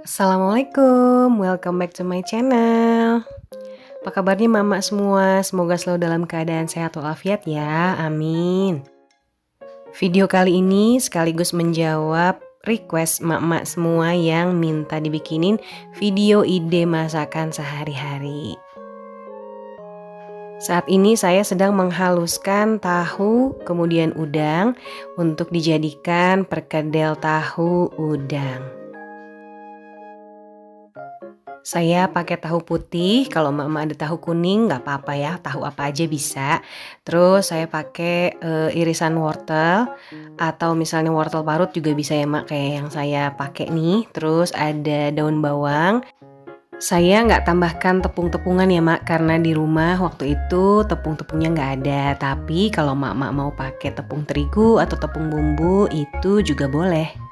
Assalamualaikum, welcome back to my channel. Apa kabarnya mama semua? Semoga selalu dalam keadaan sehat walafiat ya, amin. Video kali ini sekaligus menjawab request emak-emak semua yang minta dibikinin video ide masakan sehari-hari. Saat ini saya sedang menghaluskan tahu kemudian udang untuk dijadikan perkedel tahu udang. Saya pakai tahu putih, kalau mama ada tahu kuning nggak apa-apa ya, tahu apa aja bisa. Terus saya pakai irisan wortel atau misalnya wortel parut juga bisa ya mak, kayak yang saya pakai nih. Terus ada daun bawang. Saya nggak tambahkan tepung-tepungan ya mak, karena di rumah waktu itu tepung-tepungnya nggak ada. Tapi kalau mak-mak mau pakai tepung terigu atau tepung bumbu itu juga boleh.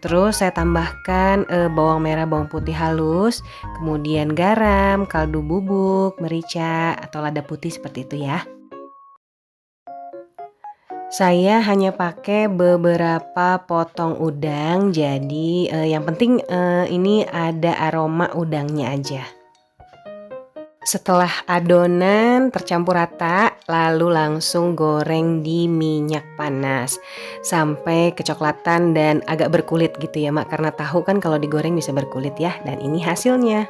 Terus saya tambahkan bawang merah, bawang putih halus, kemudian garam, kaldu bubuk, merica atau lada putih seperti itu ya. Saya hanya pakai beberapa potong udang, jadi yang penting ini ada aroma udangnya aja. Setelah adonan tercampur rata, lalu langsung goreng di minyak panas sampai kecoklatan dan agak berkulit gitu ya mak, karena tahu kan kalau digoreng bisa berkulit ya. Dan ini hasilnya.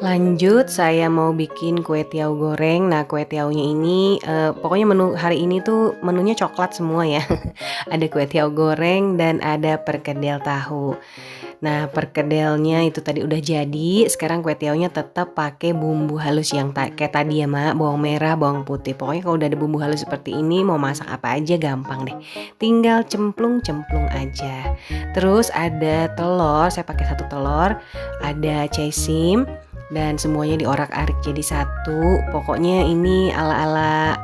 Lanjut saya mau bikin kue tiaw goreng. Nah kue tiawnya ini pokoknya menu hari ini tuh menunya coklat semua ya. Ada kue tiaw goreng dan ada perkedel tahu. Nah perkedelnya itu tadi udah jadi. Sekarang kue tiawnya tetap pakai bumbu halus yang kayak tadi ya mak, bawang merah, bawang putih. Pokoknya kalau udah ada bumbu halus seperti ini mau masak apa aja gampang deh. Tinggal cemplung-cemplung aja. Terus ada telur, saya pakai 1 telur. Ada caisim dan semuanya diorak-arik jadi satu. Pokoknya ini ala-ala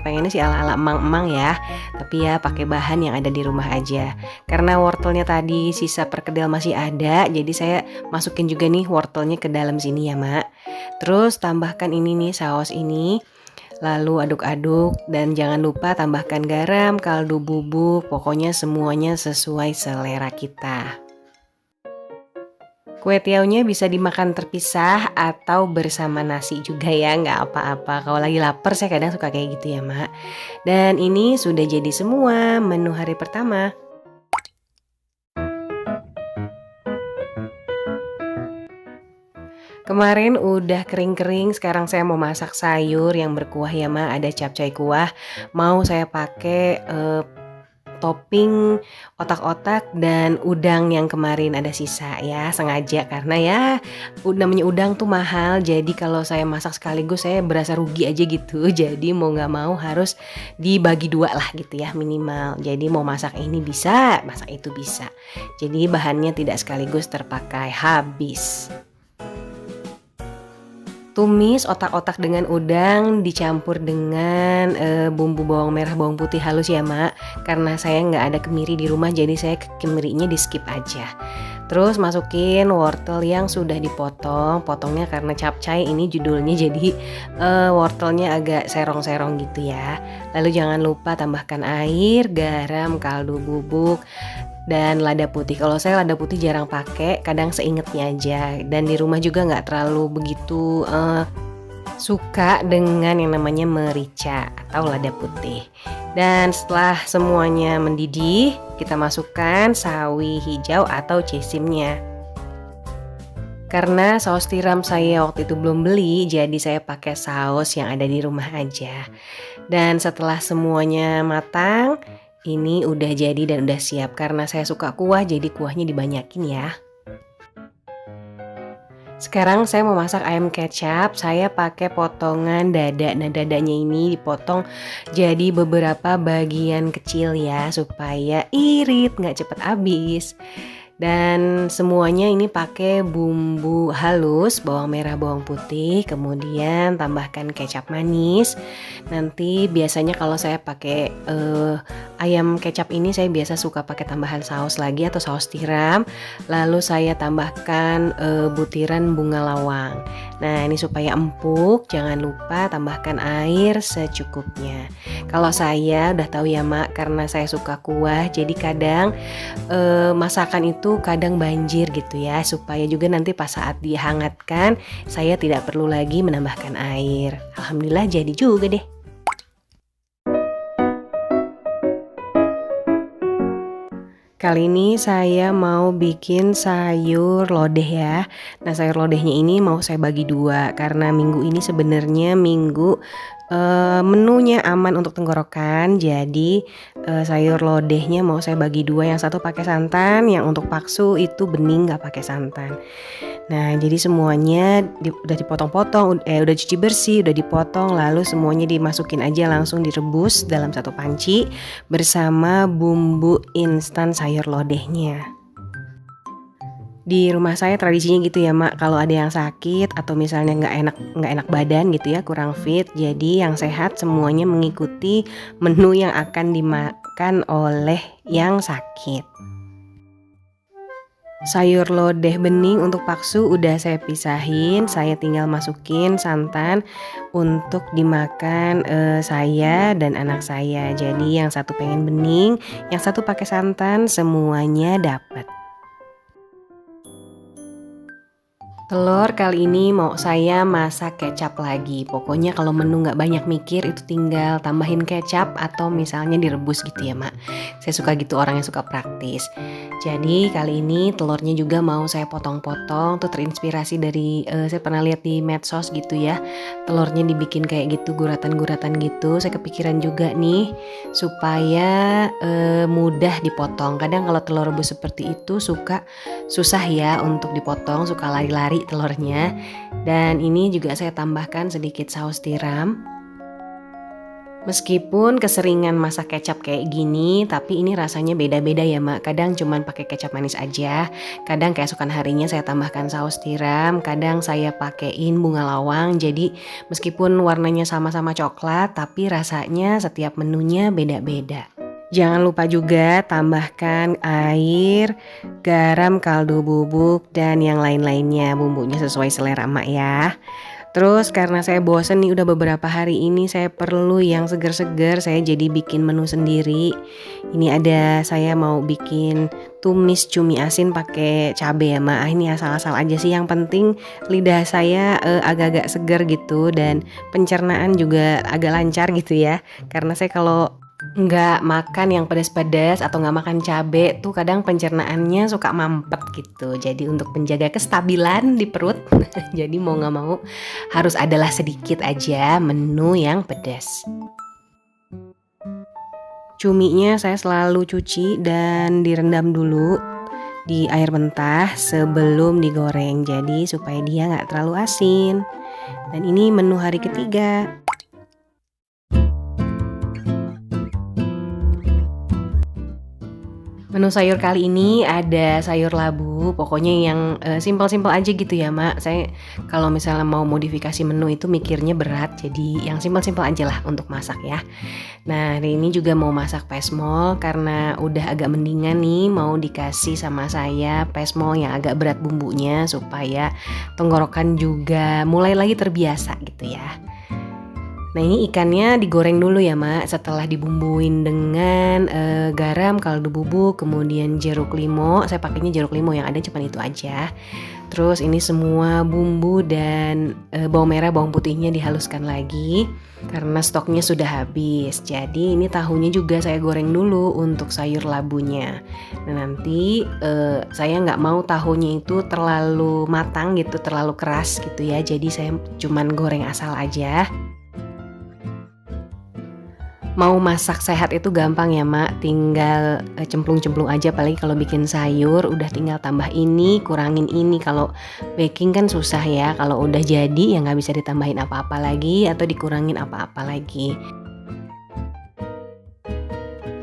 pengennya sih ala-ala emang-emang ya. Tapi ya pakai bahan yang ada di rumah aja. Karena wortelnya tadi sisa perkedel masih ada, jadi saya masukin juga nih wortelnya ke dalam sini ya mak. Terus tambahkan ini nih saus ini. Lalu aduk-aduk dan jangan lupa tambahkan garam, kaldu bubuk, pokoknya semuanya sesuai selera kita. Kue tiawnya bisa dimakan terpisah atau bersama nasi juga ya, nggak apa-apa. Kalau lagi lapar saya kadang suka kayak gitu ya mak. Dan ini sudah jadi semua menu hari pertama. Kemarin udah kering-kering, sekarang saya mau masak sayur yang berkuah ya mak. Ada capcay kuah, mau saya pakai topping otak-otak dan udang yang kemarin ada sisa ya, sengaja karena ya namanya udang tuh mahal, jadi kalau saya masak sekaligus saya berasa rugi aja gitu. Jadi mau nggak mau harus dibagi 2 lah gitu ya minimal. Jadi mau masak ini bisa, masak itu bisa. Jadi bahannya tidak sekaligus terpakai habis. Tumis otak-otak dengan udang dicampur dengan bumbu bawang merah, bawang putih halus ya mak. Karena saya nggak ada kemiri di rumah, jadi saya kemirinya di skip aja. Terus masukin wortel yang sudah dipotong. Potongnya karena capcay ini judulnya, jadi wortelnya agak serong-serong gitu ya. Lalu jangan lupa tambahkan air, garam, kaldu bubuk, dan lada putih. Kalau saya lada putih jarang pakai, kadang seingetnya aja. Dan di rumah juga nggak terlalu begitu suka dengan yang namanya merica atau lada putih. Dan setelah semuanya mendidih, kita masukkan sawi hijau atau caisimnya. Karena saus tiram saya waktu itu belum beli, jadi saya pakai saus yang ada di rumah aja. Dan setelah semuanya matang, ini udah jadi dan udah siap. Karena saya suka kuah, jadi kuahnya dibanyakin ya. Sekarang saya mau masak ayam kecap. Saya pakai potongan dada. Nah dadanya ini dipotong jadi beberapa bagian kecil ya, supaya irit nggak cepet habis. Dan semuanya ini pakai bumbu halus, bawang merah, bawang putih, kemudian tambahkan kecap manis. Nanti biasanya kalau saya pakai ayam kecap ini saya biasa suka pakai tambahan saus lagi atau saus tiram. Lalu saya tambahkan butiran bunga lawang. Nah ini supaya empuk, jangan lupa tambahkan air secukupnya. Kalau saya udah tahu ya mak, karena saya suka kuah, jadi kadang masakan itu itu kadang banjir gitu ya, supaya juga nanti pas saat dihangatkan saya tidak perlu lagi menambahkan air. Alhamdulillah jadi juga deh. Kali ini saya mau bikin sayur lodeh ya. Nah, sayur lodehnya ini mau saya bagi dua karena minggu ini sebenarnya minggu menunya aman untuk tenggorokan. Jadi sayur lodehnya mau saya bagi dua, yang satu pakai santan, yang untuk paksu itu bening nggak pakai santan. Nah, jadi semuanya udah dipotong-potong, udah cuci bersih, udah dipotong, lalu semuanya dimasukin aja langsung direbus dalam satu panci bersama bumbu instan sayur lodehnya. Di rumah saya tradisinya gitu ya Mak, kalau ada yang sakit atau misalnya nggak enak badan gitu ya, kurang fit, jadi yang sehat semuanya mengikuti menu yang akan dimakan oleh yang sakit. Sayur lodeh bening untuk paksu udah saya pisahin, saya tinggal masukin santan untuk dimakan saya dan anak saya. Jadi yang satu pengen bening, yang satu pakai santan, semuanya dapat. Telur kali ini mau saya masak kecap lagi. Pokoknya kalau menu nggak banyak mikir itu tinggal tambahin kecap atau misalnya direbus gitu ya Mak. Saya suka gitu, orang yang suka praktis. Jadi kali ini telurnya juga mau saya potong-potong. Tuh terinspirasi dari saya pernah lihat di medsos gitu ya. Telurnya dibikin kayak gitu, guratan-guratan gitu. Saya kepikiran juga nih supaya mudah dipotong. Kadang kalau telur rebus seperti itu susah ya untuk dipotong, suka lari-lari telurnya. Dan ini juga saya tambahkan sedikit saus tiram. Meskipun keseringan masak kecap kayak gini, tapi ini rasanya beda-beda ya Mak. Kadang cuman pakai kecap manis aja, kadang keesokan harinya saya tambahkan saus tiram, kadang saya pakein bunga lawang. Jadi meskipun warnanya sama-sama coklat, tapi rasanya setiap menunya beda-beda. Jangan lupa juga tambahkan air, garam, kaldu bubuk, dan yang lain-lainnya, bumbunya sesuai selera Emak ya. Terus karena saya bosen nih udah beberapa hari ini, saya perlu yang seger-seger, saya jadi bikin menu sendiri. Ini ada, saya mau bikin tumis cumi asin pakai cabai ya Mak. Ini asal-asal aja sih, yang penting lidah saya agak-agak seger gitu dan pencernaan juga agak lancar gitu ya. Karena saya kalau nggak makan yang pedas-pedas atau nggak makan cabai tuh kadang pencernaannya suka mampet gitu. Jadi untuk menjaga kestabilan di perut jadi mau nggak mau harus adalah sedikit aja menu yang pedas. Cuminya saya selalu cuci dan direndam dulu di air mentah sebelum digoreng, jadi supaya dia nggak terlalu asin. Dan ini menu hari ketiga. Menu sayur kali ini ada sayur labu, pokoknya yang simpel-simpel aja gitu ya Mak. Saya kalau misalnya mau modifikasi menu itu mikirnya berat, jadi yang simpel-simpel aja lah untuk masak ya. Nah, hari ini juga mau masak pesmol karena udah agak mendingan nih, mau dikasih sama saya pesmol yang agak berat bumbunya supaya tenggorokan juga mulai lagi terbiasa gitu ya. Nah, ini ikannya digoreng dulu ya Mak, setelah dibumbuin dengan garam, kaldu bubuk, kemudian jeruk limau. Saya pakainya jeruk limau, yang ada cuma itu aja. Terus ini semua bumbu dan bawang merah, bawang putihnya dihaluskan lagi karena stoknya sudah habis. Jadi ini tahunya juga saya goreng dulu untuk sayur labunya. Nah, nanti saya nggak mau tahunya itu terlalu matang gitu, terlalu keras gitu ya. Jadi saya cuman goreng asal aja. Mau masak sehat itu gampang ya Mak, tinggal cemplung-cemplung aja, apalagi kalau bikin sayur udah tinggal tambah ini, kurangin ini. Kalau baking kan susah ya, kalau udah jadi ya nggak bisa ditambahin apa-apa lagi atau dikurangin apa-apa lagi.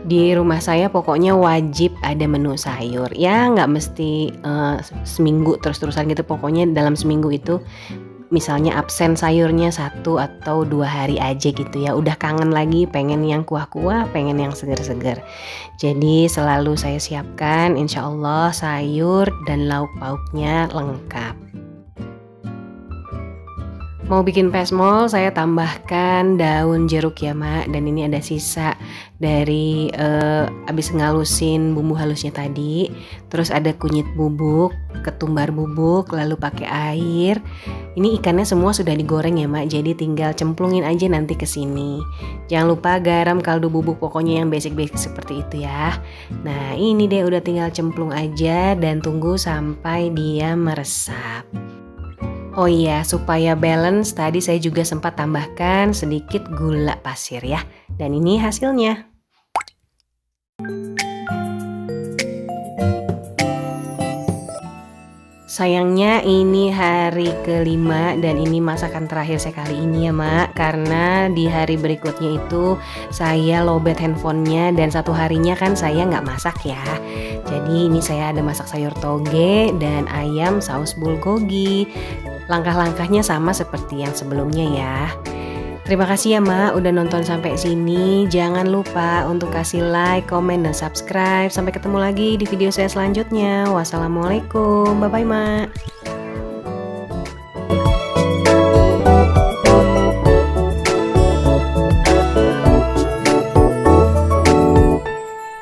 Di rumah saya pokoknya wajib ada menu sayur, ya nggak mesti seminggu terus-terusan gitu, pokoknya dalam seminggu itu misalnya absen sayurnya 1 atau 2 hari aja gitu ya. Udah kangen lagi, pengen yang kuah-kuah, pengen yang seger-seger. Jadi selalu saya siapkan insya Allah sayur dan lauk pauknya lengkap. Mau bikin pesmol saya tambahkan daun jeruk ya Mak, dan ini ada sisa dari abis ngalusin bumbu halusnya tadi. Terus ada kunyit bubuk, ketumbar bubuk, lalu pakai air. Ini ikannya semua sudah digoreng ya Mak, jadi tinggal cemplungin aja nanti ke sini. Jangan lupa garam, kaldu bubuk, pokoknya yang basic-basic seperti itu ya. Nah ini deh udah tinggal cemplung aja dan tunggu sampai dia meresap. Oh iya, supaya balance tadi saya juga sempat tambahkan sedikit gula pasir ya. Dan ini hasilnya. Sayangnya ini hari kelima dan ini masakan terakhir saya kali ini ya Mak. Karena di hari berikutnya itu saya lowbat handphonenya dan satu harinya kan saya nggak masak ya. Jadi ini saya ada masak sayur toge dan ayam saus bulgogi. Langkah-langkahnya sama seperti yang sebelumnya ya. Terima kasih ya Mak udah nonton sampai sini. Jangan lupa untuk kasih like, komen, dan subscribe. Sampai ketemu lagi di video saya selanjutnya. Wassalamualaikum. Bye-bye Mak.